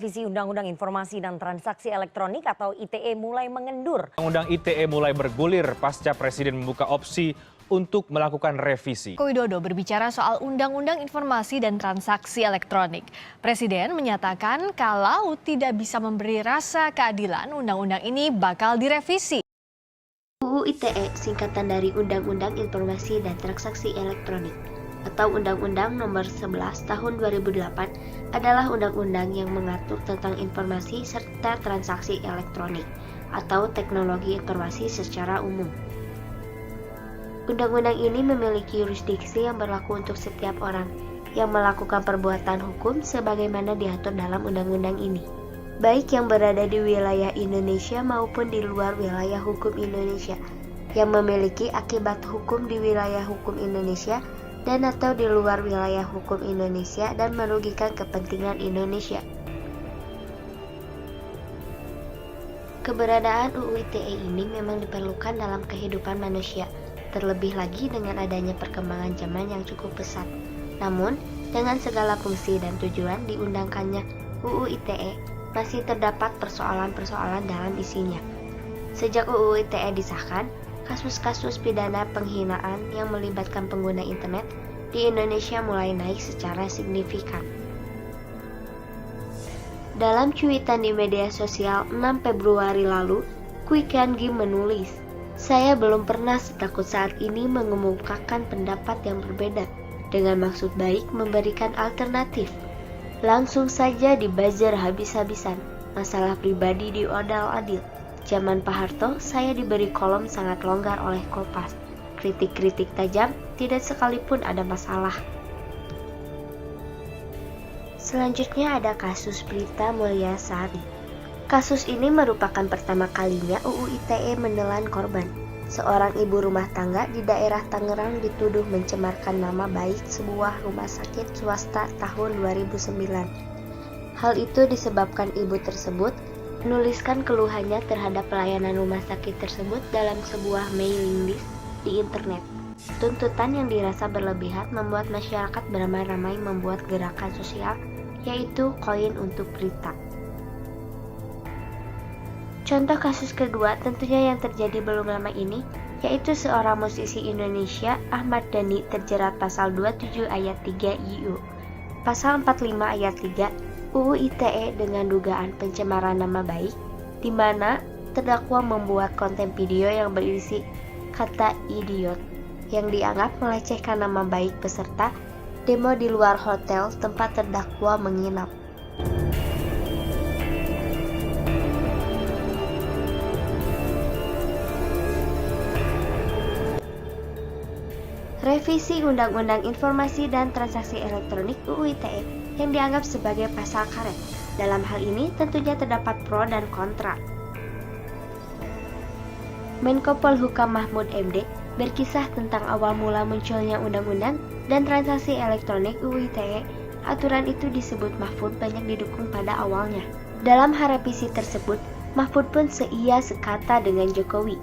revisi Undang-Undang Informasi dan Transaksi Elektronik atau ITE mulai mengendur. Undang ITE mulai bergulir pasca Presiden membuka opsi untuk melakukan revisi. Joko Widodo berbicara soal Undang-Undang Informasi dan Transaksi Elektronik. Presiden menyatakan kalau tidak bisa memberi rasa keadilan, undang-undang ini bakal direvisi. UU ITE singkatan dari Undang-Undang Informasi dan Transaksi Elektronik atau Undang-Undang Nomor 11 Tahun 2008 adalah undang-undang yang mengatur tentang informasi serta transaksi elektronik atau teknologi informasi secara umum. Undang-undang ini memiliki yurisdiksi yang berlaku untuk setiap orang yang melakukan perbuatan hukum sebagaimana diatur dalam undang-undang ini, baik yang berada di wilayah Indonesia maupun di luar wilayah hukum Indonesia, yang memiliki akibat hukum di wilayah hukum Indonesia dan atau di luar wilayah hukum Indonesia dan merugikan kepentingan Indonesia. Keberadaan UU ITE ini memang diperlukan dalam kehidupan manusia, terlebih lagi dengan adanya perkembangan zaman yang cukup pesat. Namun, dengan segala fungsi dan tujuan diundangkannya UU ITE, masih terdapat persoalan-persoalan dalam isinya. Sejak UU ITE disahkan, kasus-kasus pidana penghinaan yang melibatkan pengguna internet di Indonesia mulai naik secara signifikan. Dalam cuitan di media sosial 6 Februari lalu, Quick Gi menulis, "Saya belum pernah setakut saat ini mengemukakan pendapat yang berbeda dengan maksud baik memberikan alternatif. Langsung saja dibuzzer habis-habisan, masalah pribadi diodal-adil. Zaman Pak Harto, saya diberi kolom sangat longgar oleh Kompas. Kritik-kritik tajam, tidak sekalipun ada masalah." Selanjutnya ada kasus Prita Mulyasari. Kasus ini merupakan pertama kalinya UU ITE menelan korban. Seorang ibu rumah tangga di daerah Tangerang dituduh mencemarkan nama baik sebuah rumah sakit swasta tahun 2009. Hal itu disebabkan ibu tersebut menuliskan keluhannya terhadap pelayanan rumah sakit tersebut dalam sebuah mailing list di internet. Tuntutan yang dirasa berlebihan membuat masyarakat beramai-ramai membuat gerakan sosial, yaitu koin untuk Prita. Contoh kasus kedua tentunya yang terjadi belum lama ini, yaitu seorang musisi Indonesia, Ahmad Dhani, terjerat pasal 27 ayat 3 IU. Pasal 45 ayat 3 UU ITE dengan dugaan pencemaran nama baik, di mana terdakwa membuat konten video yang berisi kata idiot yang dianggap melecehkan nama baik peserta demo di luar hotel tempat terdakwa menginap. Revisi Undang-Undang Informasi dan Transaksi Elektronik UU ITE yang dianggap sebagai pasal karet. Dalam hal ini tentunya terdapat pro dan kontra. Menko Polhukam Mahfud MD berkisah tentang awal mula munculnya Undang-Undang dan Transaksi Elektronik UU ITE. Aturan itu disebut Mahfud banyak didukung pada awalnya. Dalam revisi tersebut, Mahfud pun seia sekata dengan Jokowi.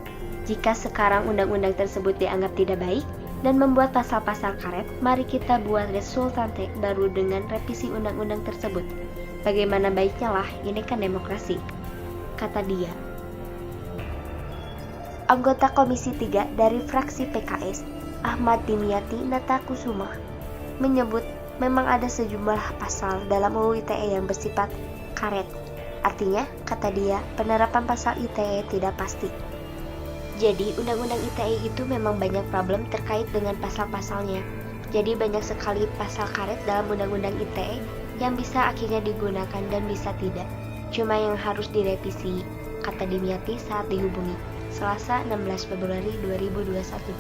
Jika sekarang undang-undang tersebut dianggap tidak baik dan membuat pasal-pasal karet, mari kita buat resultante baru dengan revisi undang-undang tersebut. Bagaimana baiknya lah, ini kan demokrasi, kata dia. Anggota Komisi 3 dari fraksi PKS, Ahmad Dimyati Natakusuma, menyebut memang ada sejumlah pasal dalam UU ITE yang bersifat karet. Artinya, kata dia, penerapan pasal ITE tidak pasti. Jadi, Undang-Undang ITE itu memang banyak problem terkait dengan pasal-pasalnya. Jadi, banyak sekali pasal karet dalam Undang-Undang ITE yang bisa akhirnya digunakan dan bisa tidak. Cuma yang harus direvisi, kata Dimyati saat dihubungi, Selasa 16 Februari 2021.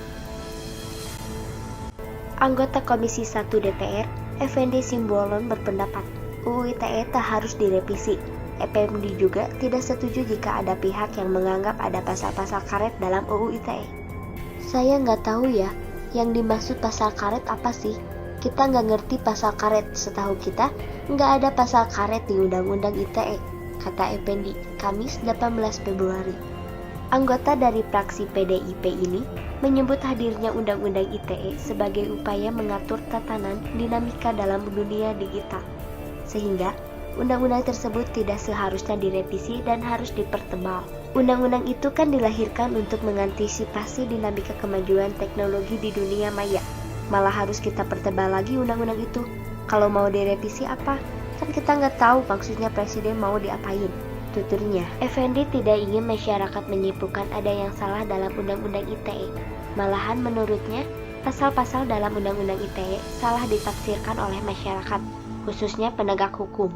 Anggota Komisi 1 DPR, Effendi Simbolon berpendapat, UU ITE tak harus direvisi. Effendi juga tidak setuju jika ada pihak yang menganggap ada pasal-pasal karet dalam UU ITE. Saya nggak tahu ya, yang dimaksud pasal karet apa sih? Kita nggak ngerti pasal karet, setahu kita nggak ada pasal karet di Undang-Undang ITE, kata Effendi, Kamis 18 Februari. Anggota dari fraksi PDIP ini menyebut hadirnya Undang-Undang ITE sebagai upaya mengatur tatanan dinamika dalam dunia digital, sehingga Undang-undang tersebut tidak seharusnya direvisi dan harus dipertebal. Undang-undang itu kan dilahirkan untuk mengantisipasi dinamika kemajuan teknologi di dunia maya. Malah harus kita pertebal lagi undang-undang itu. Kalau mau direvisi apa? Kan kita nggak tahu maksudnya presiden mau diapain. Tuturnya, Effendi tidak ingin masyarakat menyimpulkan ada yang salah dalam Undang-Undang ITE. Malahan menurutnya, pasal-pasal dalam Undang-Undang ITE salah ditafsirkan oleh masyarakat, khususnya penegak hukum.